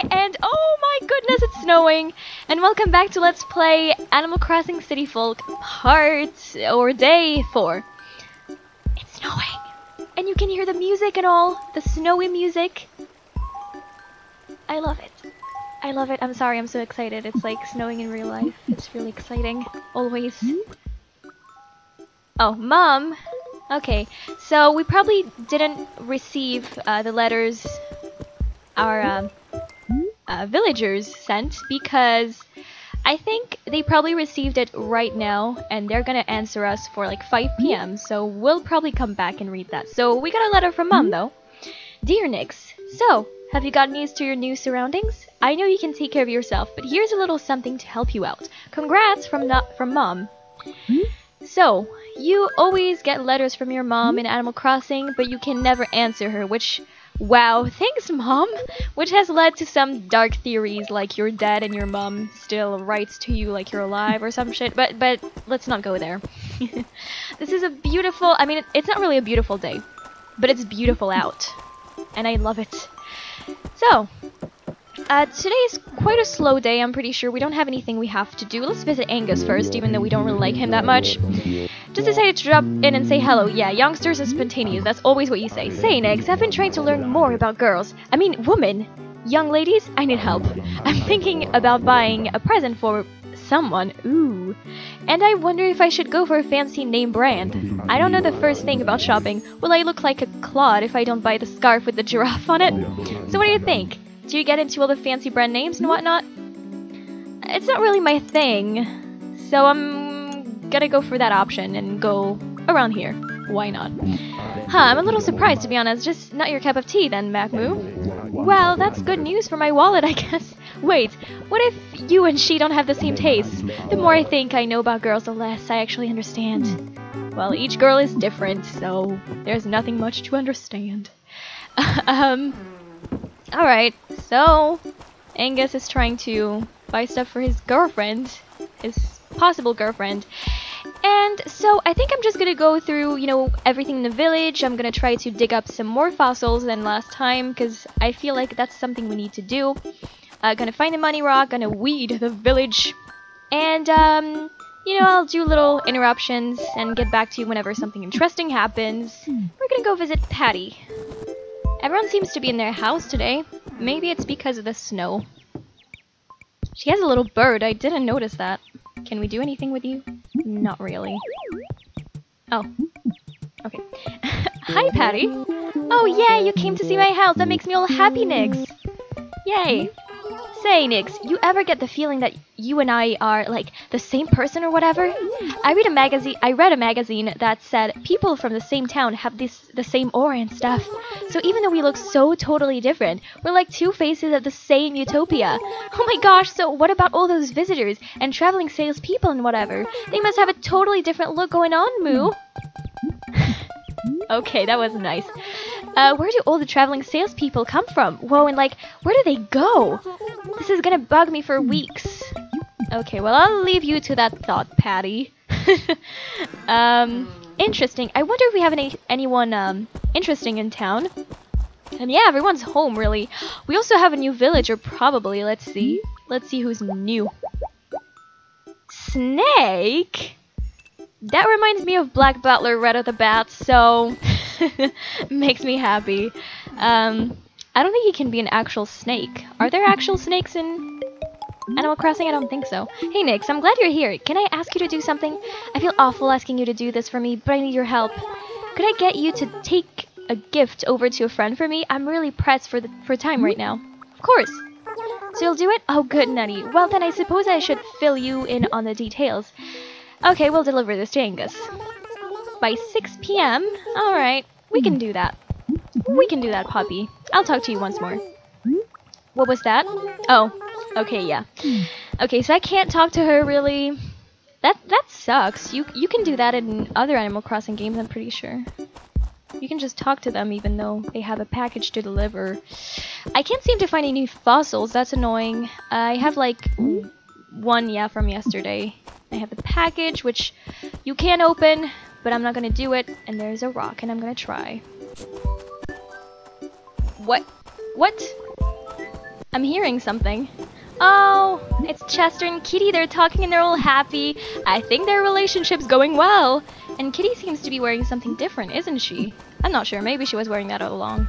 and oh my goodness, it's snowing! And welcome back to Let's Play Animal Crossing City Folk Day 4. It's snowing! And you can hear the music and all, the snowy music. I love it. I love it. I'm sorry, I'm so excited. It's like snowing in real life. It's really exciting. Always. Oh, Mom! Okay, so we probably didn't receive the letters our villagers sent because I think they probably received it right now and they're gonna answer us for like 5 p.m. So we'll probably come back and read that. So we got a letter from Mom though. Dear Nix, so have you gotten used to your new surroundings? I know you can take care of yourself, but here's a little something to help you out. Congrats from Mom. So, you always get letters from your mom in Animal Crossing, but you can never answer her, which, wow, thanks Mom! Which has led to some dark theories like you're dead and your mom still writes to you like you're alive or some shit, but let's not go there. This is a beautiful, I mean, it's not really a beautiful day, but it's beautiful out, and I love it. So, today is quite a slow day, I'm pretty sure. We don't have anything we have to do. Let's visit Angus first, even though we don't really like him that much. Just decided to drop in and say hello. Yeah, youngsters are spontaneous. That's always what you say. Say, Nix, I've been trying to learn more about girls. I mean, women. Young ladies, I need help. I'm thinking about buying a present for someone. Ooh. And I wonder if I should go for a fancy name brand. I don't know the first thing about shopping. Will I look like a clod if I don't buy the scarf with the giraffe on it? So what do you think? Do you get into all the fancy brand names and whatnot? It's not really my thing, so I'm gonna go for that option and go around here. Why not? Huh, I'm a little surprised to be honest. Just not your cup of tea then, Macmoo. Well, that's good news for my wallet, I guess. Wait, what if you and she don't have the same tastes? The more I think I know about girls, the less I actually understand. Well, each girl is different, so there's nothing much to understand. Alright, so Angus is trying to buy stuff for his girlfriend, his possible girlfriend. And so I think I'm just gonna go through, you know, everything in the village. I'm gonna try to dig up some more fossils than last time, because I feel like that's something we need to do. Gonna find the money rock, gonna weed the village. And, you know, I'll do little interruptions and get back to you whenever something interesting happens. We're gonna go visit Patty. Everyone seems to be in their house today. Maybe it's because of the snow. She has a little bird. I didn't notice that. Can we do anything with you? Not really. Oh. Okay. Hi, Patty. Oh, yeah, you came to see my house. That makes me all happy, Nix. Yay. Say, Nix, you ever get the feeling that you and I are, like, the same person or whatever? I read a magazine that said people from the same town have the same aura and stuff. So even though we look so totally different, we're like two faces of the same Utopia. Oh my gosh, so what about all those visitors and traveling salespeople and whatever? They must have a totally different look going on, Moo. Okay, that was nice. Where do all the traveling salespeople come from? Whoa, and like, where do they go? This is gonna bug me for weeks. Okay, well, I'll leave you to that thought, Patty. Interesting. I wonder if we have anyone, interesting in town. And yeah, everyone's home, really. We also have a new villager, probably. Let's see. Let's see who's new. Snake? That reminds me of Black Butler right off the bat, so makes me happy. I don't think he can be an actual snake. Are there actual snakes in Animal Crossing? I don't think so. Hey Nix, I'm glad you're here. Can I ask you to do something? I feel awful asking you to do this for me, but I need your help. Could I get you to take a gift over to a friend for me? I'm really pressed for time right now. Of course. So you'll do it? Oh good, Nutty. Well then I suppose I should fill you in on the details. Okay, we'll deliver this to Angus. By 6 p.m.? Alright, we can do that. We can do that, puppy. I'll talk to you once more. What was that? Oh, okay, yeah. Okay, so I can't talk to her, really. That sucks. You can do that in other Animal Crossing games, I'm pretty sure. You can just talk to them even though they have a package to deliver. I can't seem to find any fossils, that's annoying. I have like one, yeah, from yesterday. I have the package, which you can open, but I'm not gonna do it. And there's a rock, and I'm gonna try. What? What? I'm hearing something. Oh, it's Chester and Kitty. They're talking and they're all happy. I think their relationship's going well. And Kitty seems to be wearing something different, isn't she? I'm not sure. Maybe she was wearing that all along.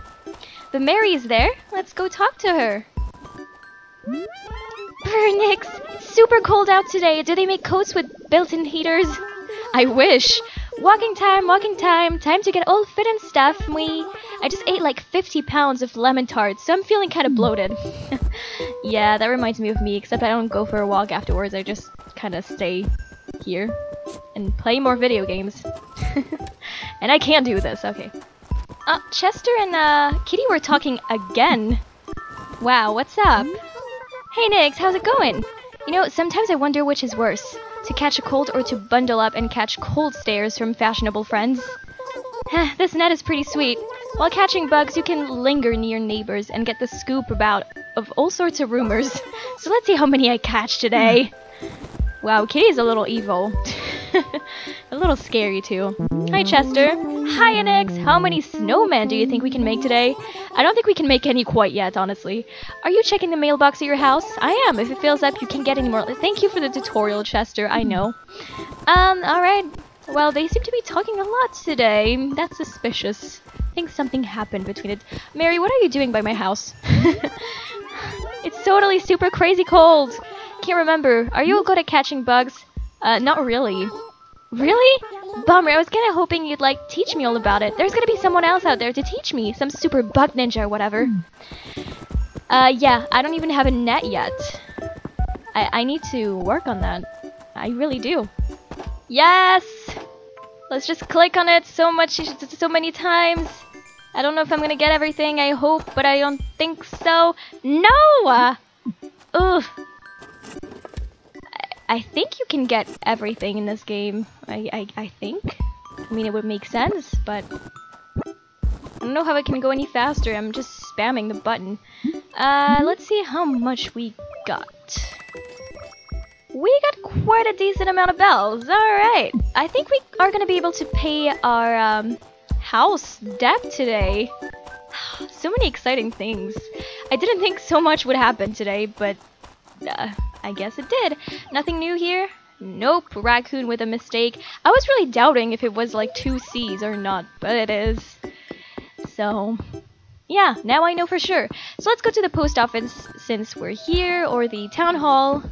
But Mary's there. Let's go talk to her. Nix, it's super cold out today. Do they make coats with built-in heaters? I wish. Walking time, time to get all fit and stuff. I just ate like 50 pounds of lemon tarts, so I'm feeling kind of bloated. Yeah, that reminds me of me, except I don't go for a walk afterwards. I just kind of stay here and play more video games. And I can't do this, okay. Chester and Kitty were talking again. Wow, what's up? Hey Nix, how's it going? You know, sometimes I wonder which is worse. To catch a cold or to bundle up and catch cold stares from fashionable friends. This net is pretty sweet. While catching bugs, you can linger near neighbors and get the scoop of all sorts of rumors. So let's see how many I catch today. Wow, Kitty's a little evil. A little scary too. Hi Chester. Hi Nix. How many snowmen do you think we can make today? I don't think we can make any quite yet, honestly. Are you checking the mailbox at your house? I am. If it fills up, you can get any more. Thank you for the tutorial, Chester. I know. Alright. Well, they seem to be talking a lot today. That's suspicious. I think something happened between it. Mary, what are you doing by my house? It's totally super crazy cold. Can't remember. Are you good at catching bugs? Not really. Really? Bummer, I was kinda hoping you'd, like, teach me all about it. There's gonna be someone else out there to teach me. Some super bug ninja or whatever. Yeah, I don't even have a net yet. I need to work on that. I really do. Yes! Let's just click on it so many times. I don't know if I'm gonna get everything, I hope, but I don't think so. No! Ugh. I think you can get everything in this game. I think. I mean, it would make sense, but I don't know how it can go any faster. I'm just spamming the button. Let's see how much we got. We got quite a decent amount of bells. Alright. I think we are going to be able to pay our house debt today. So many exciting things. I didn't think so much would happen today, but I guess it did. Nothing new here? Nope. Raccoon with a mistake. I was really doubting if it was like 2 C's or not, but it is. So, yeah, now I know for sure. So let's go to the post office since we're here, or the town hall.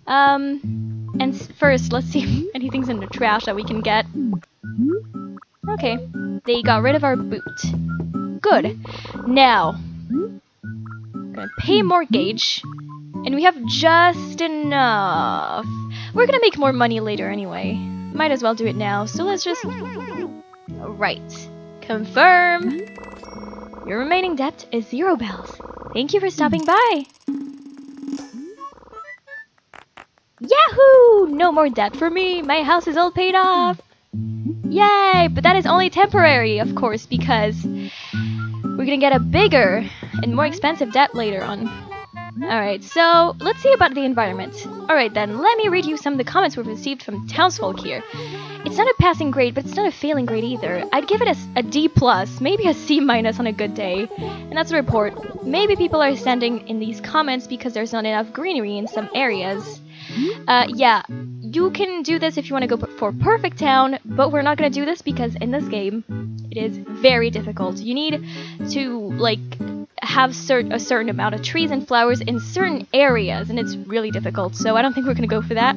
And first, let's see if anything's in the trash that we can get. Okay, they got rid of our boot. Good. Now, we're gonna pay mortgage, and we have just enough. We're gonna make more money later anyway. Might as well do it now, so let's just... Right. Confirm. Your remaining debt is 0 bells. Thank you for stopping by. Yahoo! No more debt for me. My house is all paid off. Yay! But that is only temporary, of course, because we're gonna get a bigger and more expensive debt later on. Alright, so let's see about the environment. Alright then, let me read you some of the comments we've received from townsfolk here. It's not a passing grade, but it's not a failing grade either. I'd give it a D+, maybe a C- on a good day. And that's a report. Maybe people are sending in these comments because there's not enough greenery in some areas. Yeah, you can do this if you want to go for perfect town, but we're not going to do this because in this game, it is very difficult. You need to, like, have a certain amount of trees and flowers in certain areas, and it's really difficult, so I don't think we're going to go for that.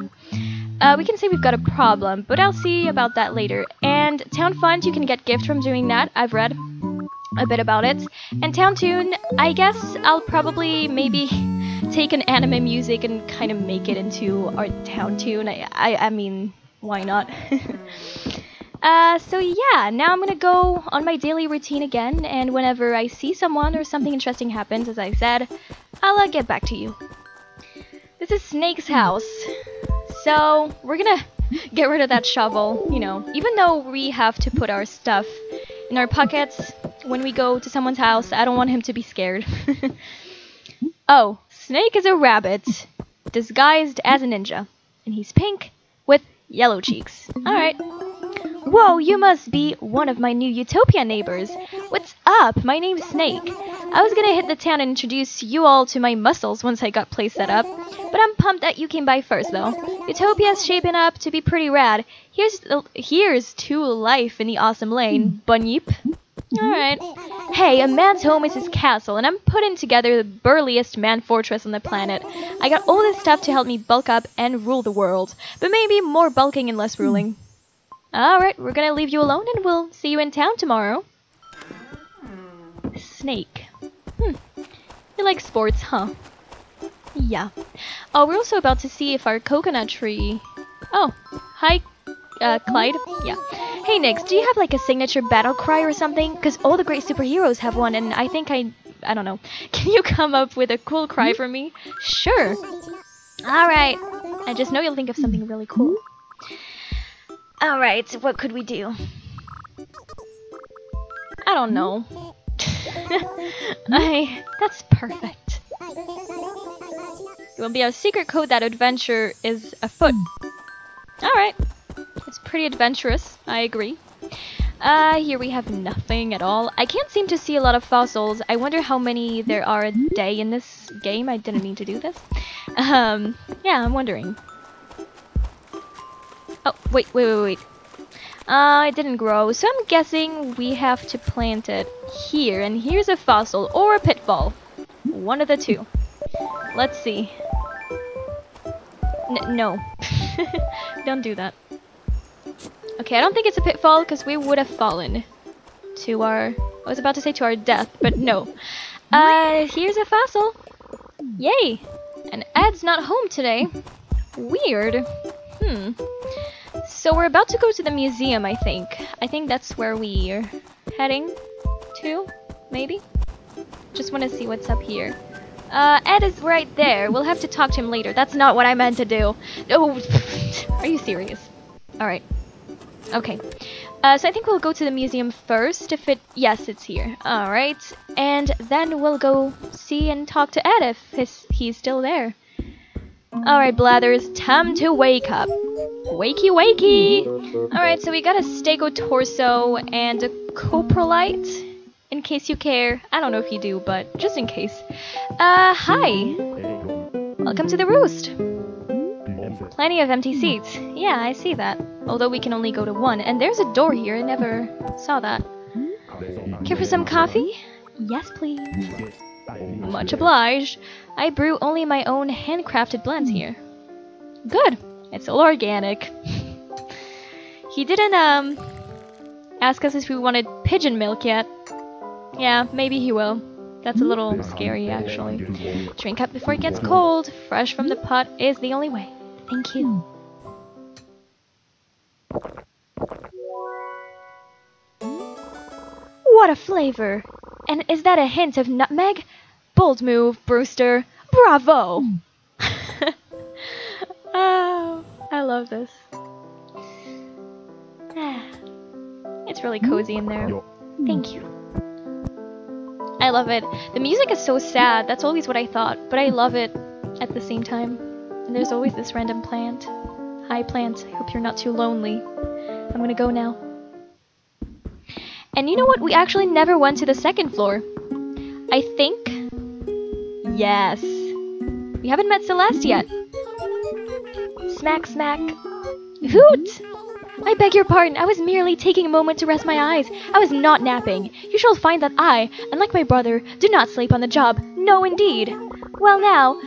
We can say we've got a problem, but I'll see about that later. And Town Fund, you can get gift from doing that. I've read a bit about it. And Town Tune, I guess I'll probably maybe take an anime music and kind of make it into our town tune. I mean, why not? So yeah, now I'm gonna go on my daily routine again, and whenever I see someone or something interesting happens, as I said, I'll get back to you. This is Snake's house. So, we're gonna get rid of that shovel, you know, even though we have to put our stuff in our pockets when we go to someone's house. I don't want him to be scared. Oh, Snake is a rabbit disguised as a ninja, and he's pink with yellow cheeks. Alright. Whoa, you must be one of my new Utopia neighbors. What's up? My name's Snake. I was gonna hit the town and introduce you all to my muscles once I got place set up. But I'm pumped that you came by first, though. Utopia's shaping up to be pretty rad. Here's to life in the awesome lane, Bunyip. Alright. Hey, a man's home is his castle, and I'm putting together the burliest man fortress on the planet. I got all this stuff to help me bulk up and rule the world. But maybe more bulking and less ruling. Alright, we're gonna leave you alone and we'll see you in town tomorrow. Snake. You like sports, huh? Yeah. Oh, we're also about to see if our coconut tree... Oh, hi, Clyde. Yeah. Hey, Nix, do you have like a signature battle cry or something? Because all the great superheroes have one, and I think I don't know. Can you come up with a cool cry for me? Sure. Alright. I just know you'll think of something really cool. Alright, what could we do? I don't know. That's perfect. It will be a secret code that adventure is afoot. Alright. It's pretty adventurous, I agree. Here we have nothing at all. I can't seem to see a lot of fossils. I wonder how many there are a day in this game. I didn't mean to do this. Yeah, I'm wondering. Oh, wait. It didn't grow, so I'm guessing we have to plant it here. And here's a fossil or a pitfall. One of the two. Let's see. No. Don't do that. Okay, I don't think it's a pitfall because we would have fallen to our... I was about to say to our death, but no. Here's a fossil. Yay! And Ed's not home today. Weird. So we're about to go to the museum, I think. I think that's where we're heading to, maybe? Just want to see what's up here. Ed is right there. We'll have to talk to him later. That's not what I meant to do. Oh, are you serious? Alright. Okay. So I think we'll go to the museum first. Yes, it's here. Alright. And then we'll go see and talk to Ed if he's still there. Alright, Blathers. Time to wake up. Wakey, wakey! Alright, so we got a stego torso and a coprolite. In case you care. I don't know if you do, but just in case. Hi! Welcome to the roost! Plenty of empty seats. Yeah, I see that. Although we can only go to one. And there's a door here. I never saw that. Care for some coffee? Yes, please. Much obliged. I brew only my own handcrafted blends here. Good. It's all organic. He didn't, ask us if we wanted pigeon milk yet. Yeah, maybe he will. That's a little scary, actually. Drink up before it gets cold. Fresh from the pot is the only way. Thank you. What a flavor! And is that a hint of nutmeg? Bold move, Brewster. Bravo! Oh, I love this. It's really cozy in there. Thank you. I love it. The music is so sad. That's always what I thought, but I love it at the same time. And there's always this random plant. Hi, plant. I hope you're not too lonely. I'm gonna go now. And you know what? We actually never went to the second floor. I think... Yes. We haven't met Celeste yet. Smack, smack. Hoot! I beg your pardon. I was merely taking a moment to rest my eyes. I was not napping. You shall find that I, unlike my brother, do not sleep on the job. No, indeed. Well now,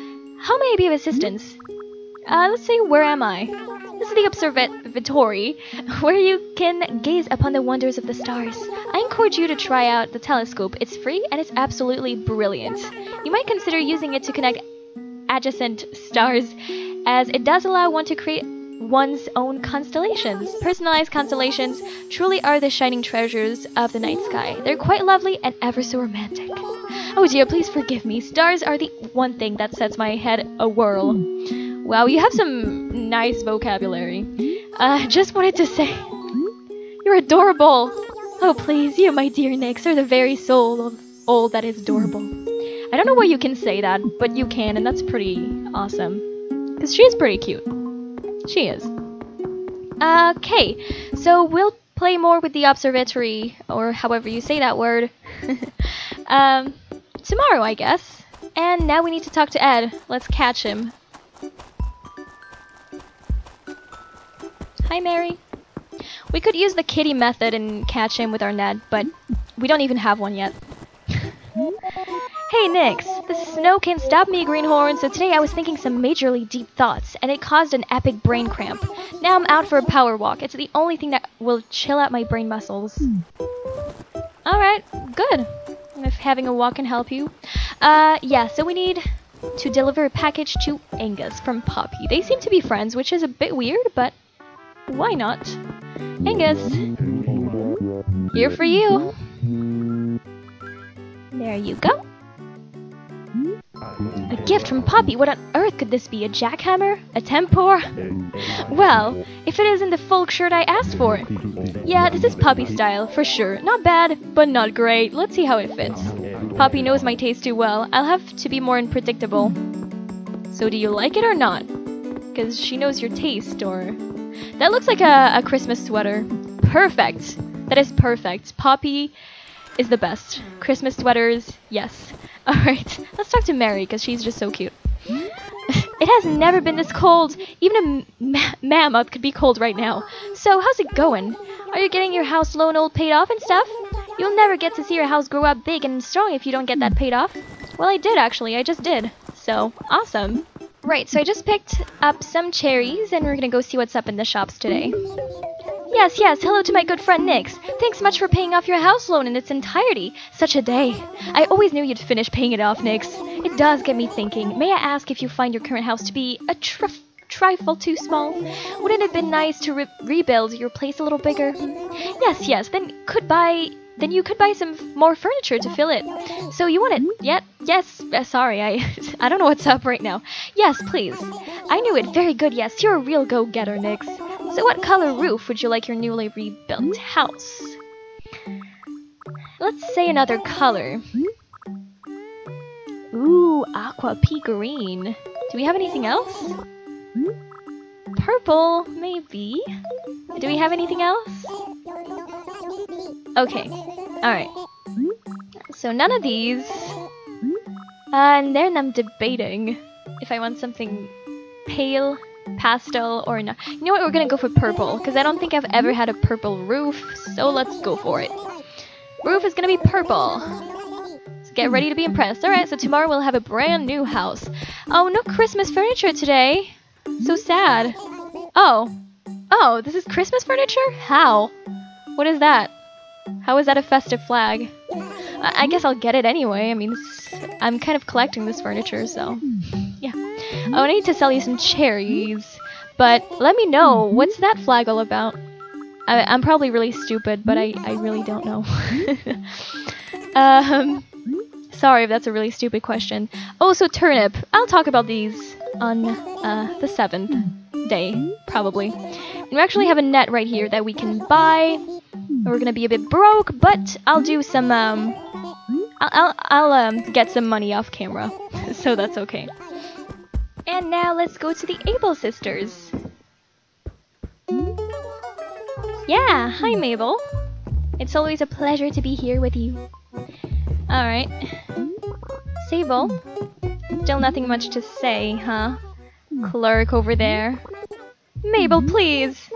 how may I be of assistance? Let's see, where am I? This is the observatory, where you can gaze upon the wonders of the stars. I encourage you to try out the telescope. It's free and it's absolutely brilliant. You might consider using it to connect adjacent stars, as it does allow one to create one's own constellations. Personalized constellations truly are the shining treasures of the night sky. They're quite lovely and ever so romantic. Oh dear, please forgive me. Stars are the one thing that sets my head a-whirl. Wow, you have some nice vocabulary. Just wanted to say, you're adorable. Oh please, you my dear Nix are the very soul of all that is adorable. I don't know why you can say that, but you can, and that's pretty awesome. Because she is pretty cute. She is. Okay, so we'll play more with the observatory, or however you say that word, tomorrow, I guess. And now we need to talk to Ed. Let's catch him. Hi, Mary. We could use the kitty method and catch him with our net, but we don't even have one yet. Hey, Nix. The snow can't stop me, Greenhorn, so today I was thinking some majorly deep thoughts, and it caused an epic brain cramp. Now I'm out for a power walk. It's the only thing that will chill out my brain muscles. Alright, good. If having a walk can help you. Yeah, so we need to deliver a package to Angus from Poppy. They seem to be friends, which is a bit weird, but why not? Angus, here for you. There you go. A gift from Poppy? What on earth could this be? A jackhammer? A tempor? Well, if it isn't the folk shirt I asked for. Yeah, this is Poppy style, for sure. Not bad, but not great. Let's see how it fits. Poppy knows my taste too well. I'll have to be more unpredictable. So do you like it or not? Because she knows your taste, or... That looks like a Christmas sweater. Perfect! That is perfect. Poppy is the best. Christmas sweaters, yes. Alright, let's talk to Mary, because she's just so cute. It has never been this cold. Even a mammoth could be cold right now. So, how's it going? Are you getting your house loan all paid off and stuff? You'll never get to see your house grow up big and strong if you don't get that paid off. Well, I did actually. I just did. So, awesome. Right, so I just picked up some cherries, and we're gonna go see what's up in the shops today. Yes, hello to my good friend Nix. Thanks much for paying off your house loan in its entirety. Such a day. I always knew you'd finish paying it off, Nix. It does get me thinking. May I ask if you find your current house to be a trifle too small? Wouldn't it have been nice to rebuild your place a little bigger? Yes, then you could buy some more furniture to fill it. So you want it? Yes, sorry, I don't know what's up right now. Yes, please. I knew it. Very good, yes. You're a real go-getter, Nix. So what color roof would you like your newly rebuilt house? Let's say another color. Ooh, aqua pea green. Do we have anything else? Purple, maybe. Do we have anything else? Okay, alright. So none of these. And then I'm debating if I want something pale, pastel, or not. You know what, we're gonna go for purple, because I don't think I've ever had a purple roof, so let's go for it. Roof is gonna be purple. So get ready to be impressed. Alright, so tomorrow we'll have a brand new house. Oh, no Christmas furniture today. So sad. Oh, this is Christmas furniture? How? What is that? How is that a festive flag? I guess I'll get it anyway. I mean, I'm kind of collecting this furniture, so... Yeah. Oh, I need to sell you some cherries. But let me know, what's that flag all about? I'm probably really stupid, but I really don't know. Sorry if that's a really stupid question. Oh, so turnip. I'll talk about these on the 7th day, probably. And we actually have a net right here that we can buy. We're gonna be a bit broke, but I'll do some, I'll get some money off camera, so that's okay. And now let's go to the Able sisters. Yeah, hi Mabel. It's always a pleasure to be here with you. Alright. Sable. Still nothing much to say, huh? Clerk over there. Mabel, please!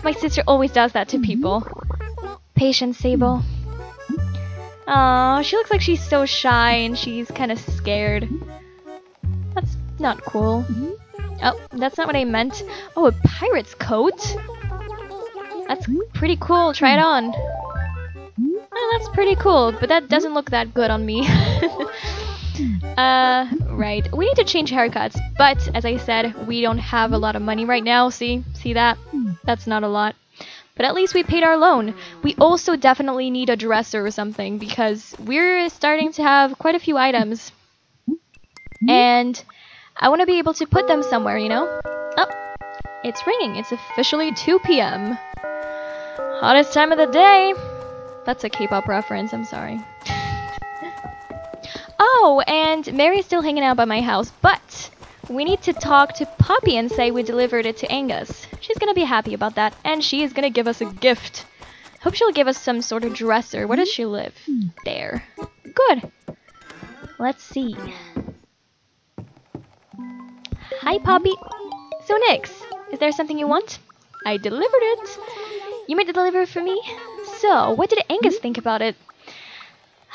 My sister always does that to people. Patience, Sable. Aw, she looks like she's so shy and she's kind of scared. That's not cool. Oh, that's not what I meant. Oh, a pirate's coat? That's pretty cool. Try it on. Oh, that's pretty cool, but that doesn't look that good on me. Right. We need to change haircuts, but as I said, we don't have a lot of money right now. See that? That's not a lot. But at least we paid our loan. We also definitely need a dresser or something because we're starting to have quite a few items. And I want to be able to put them somewhere, you know? Oh, it's ringing. It's officially 2 p.m. Hottest time of the day. That's a K-pop reference, I'm sorry. Oh, and Mary's still hanging out by my house, but we need to talk to Poppy and say we delivered it to Angus. She's gonna be happy about that, and she is gonna give us a gift. Hope she'll give us some sort of dresser. Where does she live? There. Good. Let's see. Hi, Poppy. So, Nix, is there something you want? I delivered it. You made the delivery for me? So, what did Angus think about it?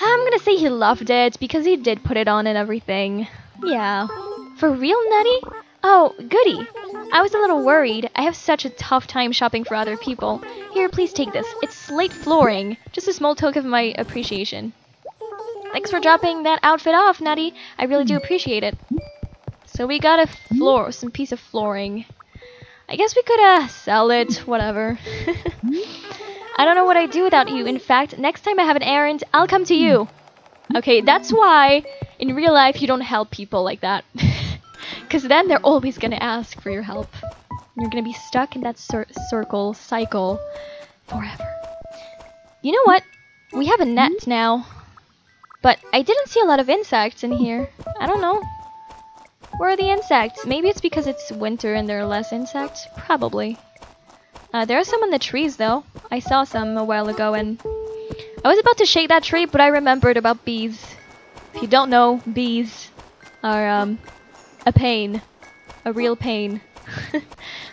I'm gonna say he loved it, because he did put it on and everything. Yeah. For real, Nutty? Oh, goody. I was a little worried. I have such a tough time shopping for other people. Here, please take this. It's slate flooring. Just a small token of my appreciation. Thanks for dropping that outfit off, Nutty. I really do appreciate it. So we got some piece of flooring. I guess we could, sell it. Whatever. I don't know what I'd do without you. In fact, next time I have an errand, I'll come to you. Okay, that's why in real life you don't help people like that. Because then they're always gonna ask for your help. You're gonna be stuck in that cycle forever. You know what? We have a net now. But I didn't see a lot of insects in here. I don't know. Where are the insects? Maybe it's because it's winter and there are less insects? Probably. There are some in the trees though. I saw some a while ago and I was about to shake that tree, but I remembered about bees. If you don't know, bees are a pain. A real pain.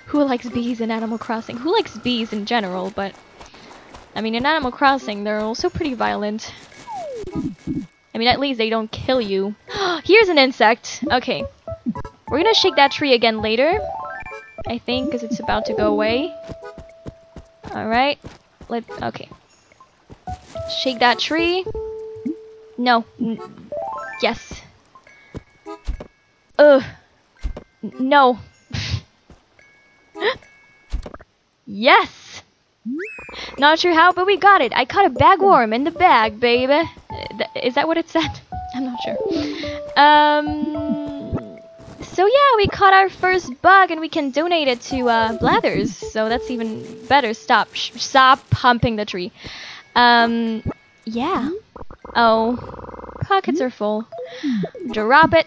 Who likes bees in Animal Crossing? Who likes bees in general, but I mean in Animal Crossing they're also pretty violent. I mean at least they don't kill you. Here's an insect! Okay. We're gonna shake that tree again later. I think, because it's about to go away. Alright. Okay. Shake that tree. No. Yes. Ugh. No. Yes! Not sure how, but we got it. I caught a bagworm in the bag, baby. Is that what it said? I'm not sure. So yeah, we caught our first bug and we can donate it to Blathers. So that's even better. Stop pumping the tree. Yeah. Oh, pockets are full. Drop it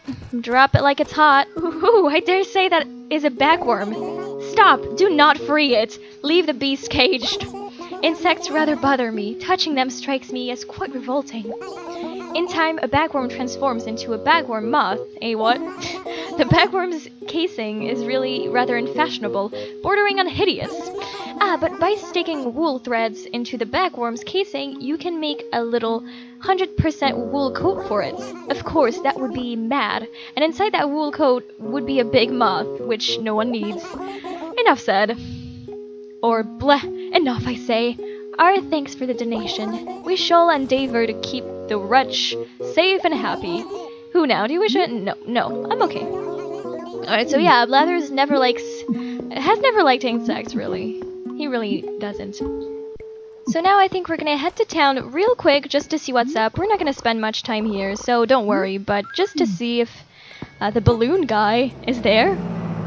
like it's hot. Ooh, I dare say that is a bagworm. Stop! Do not free it. Leave the beast caged. Insects rather bother me. Touching them strikes me as quite revolting. In time, a bagworm transforms into a bagworm moth. Eh, what? The bagworm's casing is really rather unfashionable, bordering on hideous. But by sticking wool threads into the bagworm's casing, you can make a little 100% wool coat for it. Of course, that would be mad, and inside that wool coat would be a big moth, which no one needs. Enough said. Or bleh, enough I say. Our thanks for the donation. We shall endeavor to keep the wretch safe and happy. Who now? Do you wish it? No, I'm okay. Alright, so yeah, Blathers has never liked insects, really. He really doesn't. So now I think we're gonna head to town real quick just to see what's up. We're not gonna spend much time here, so don't worry, but just to see if the balloon guy is there,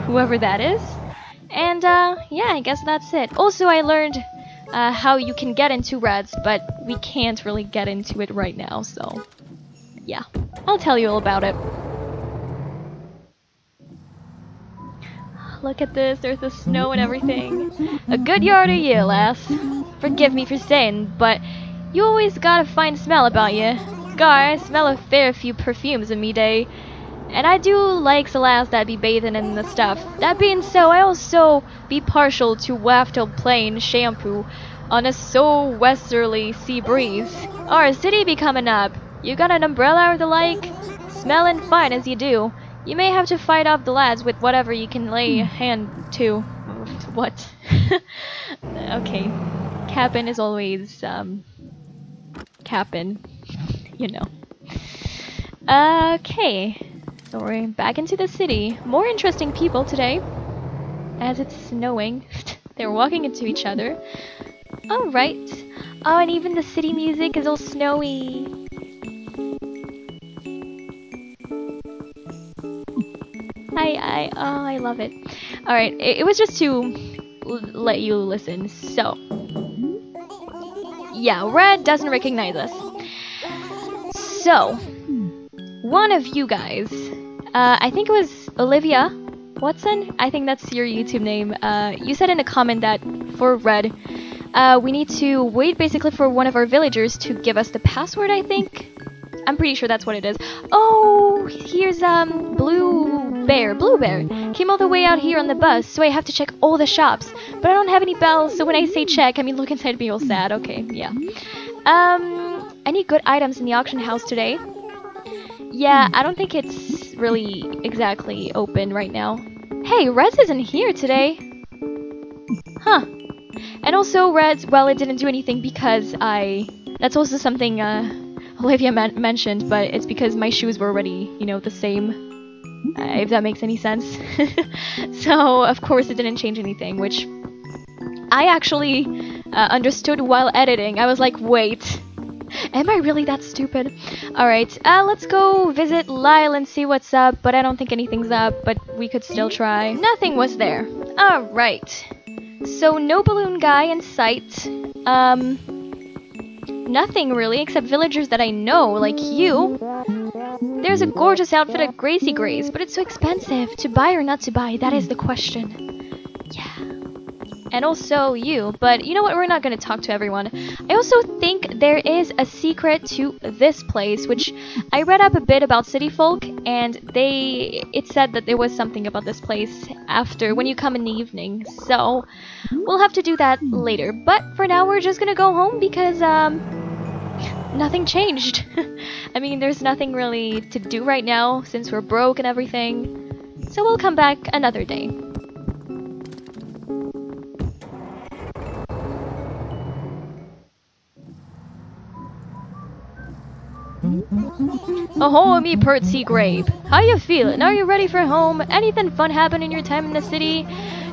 whoever that is. And yeah, I guess that's it. Also, I learned how you can get into Reds, but we can't really get into it right now, so yeah, I'll tell you all about it. Look at this, there's the snow and everything. A good yard of you, lass. Forgive me for saying, but you always got a fine smell about you. Gar, I smell a fair few perfumes in me day. And I do like the lass that be bathing in the stuff. That being so, I also be partial to wafted plain shampoo on a so westerly sea breeze. Our city be coming up. You got an umbrella or the like? Smelling fine as you do. You may have to fight off the lads with whatever you can lay a hand to. What? Okay. Cap'n is always, Cap'n. You know. Okay. So we're back into the city. More interesting people today. As it's snowing. They're walking into each other. Alright. Oh, and even the city music is all snowy. I love it. Alright, it was just to let you listen. So. Yeah, Red doesn't recognize us. So. One of you guys, I think it was Olivia Watson, I think that's your YouTube name, you said in a comment that for Red, we need to wait basically for one of our villagers to give us the password, I think. I'm pretty sure that's what it is. Oh, here's Blue Bear. Blue Bear came all the way out here on the bus, so I have to check all the shops. But I don't have any bells, so when I say check, I mean look inside me all sad. Okay, yeah. Any good items in the auction house today? Yeah, I don't think it's really exactly open right now. Hey, Reds isn't here today. Huh. And also Reds, well, it didn't do anything because that's also something Olivia mentioned, but it's because my shoes were already, you know, the same, if that makes any sense. So, of course, it didn't change anything, which I actually understood while editing. I was like, wait, am I really that stupid? Alright, let's go visit Lyle and see what's up, but I don't think anything's up, but we could still try. Nothing was there. Alright. So, no balloon guy in sight. Nothing really, except villagers that I know, like you. There's a gorgeous outfit at Gracie Gray's, but it's so expensive. To buy or not to buy, that is the question. Yeah. And also you, but you know what, we're not going to talk to everyone. I also think there is a secret to this place, which I read up a bit about City Folk, and it said that there was something about this place after, when you come in the evening, so we'll have to do that later. But for now, we're just going to go home because, nothing changed. I mean, there's nothing really to do right now since we're broke and everything, so we'll come back another day. Ahoy, me pert sea grape. How you feeling? Are you ready for home? Anything fun happen in your time in the city?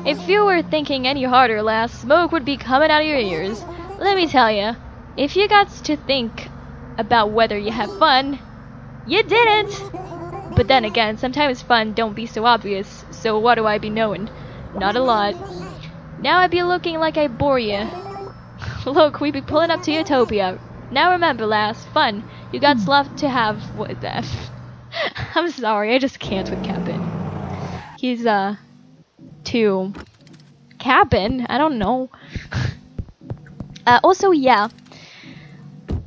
If you were thinking any harder, lass, smoke would be coming out of your ears. Let me tell ya, if you got to think about whether you have fun, you didn't. But then again, sometimes fun don't be so obvious, so what do I be knowing? Not a lot. Now I be looking like I bore ya. Look, we be pulling up to Utopia. Now remember, lass, fun. You got love to have. What that? I'm sorry, I just can't with Captain. He's too Captain. I don't know. Also, yeah,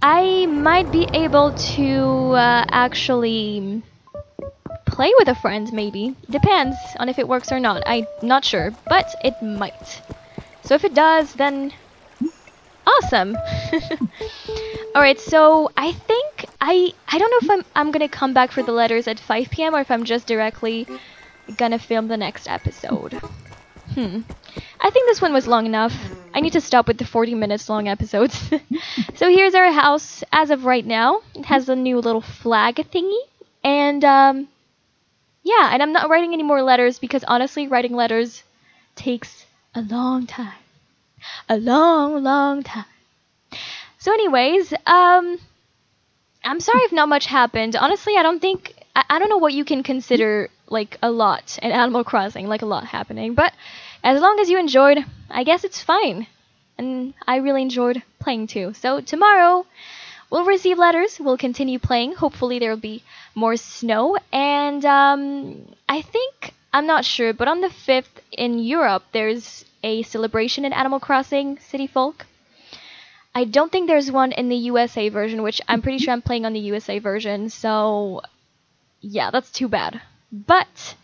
I might be able to actually play with a friend. Maybe depends on if it works or not. I'm not sure, but it might. So if it does, then awesome. Alright, so I think I don't know if I'm gonna come back for the letters at 5 PM or if I'm just directly gonna film the next episode. I think this one was long enough. I need to stop with the 40 minutes long episodes. So here's our house as of right now. It has a new little flag thingy. And yeah, and I'm not writing any more letters because honestly writing letters takes a long time. A long, long time. So anyways, I'm sorry if not much happened. Honestly, I don't know what you can consider like a lot in Animal Crossing, like a lot happening. But as long as you enjoyed, I guess it's fine. And I really enjoyed playing too. So tomorrow, we'll receive letters. We'll continue playing. Hopefully there will be more snow. And I think, I'm not sure, but on the 5th in Europe, there's a celebration in Animal Crossing City Folk. I don't think there's one in the USA version, which I'm pretty sure I'm playing on the USA version, so yeah, that's too bad. But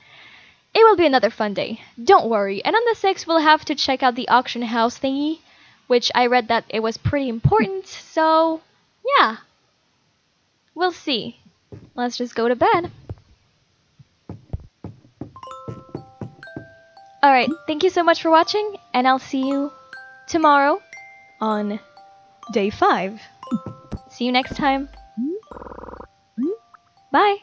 it will be another fun day, don't worry. And on the 6th, we'll have to check out the auction house thingy, which I read that it was pretty important, so yeah. We'll see. Let's just go to bed. Alright, thank you so much for watching, and I'll see you tomorrow on Day 5. See you next time. Bye.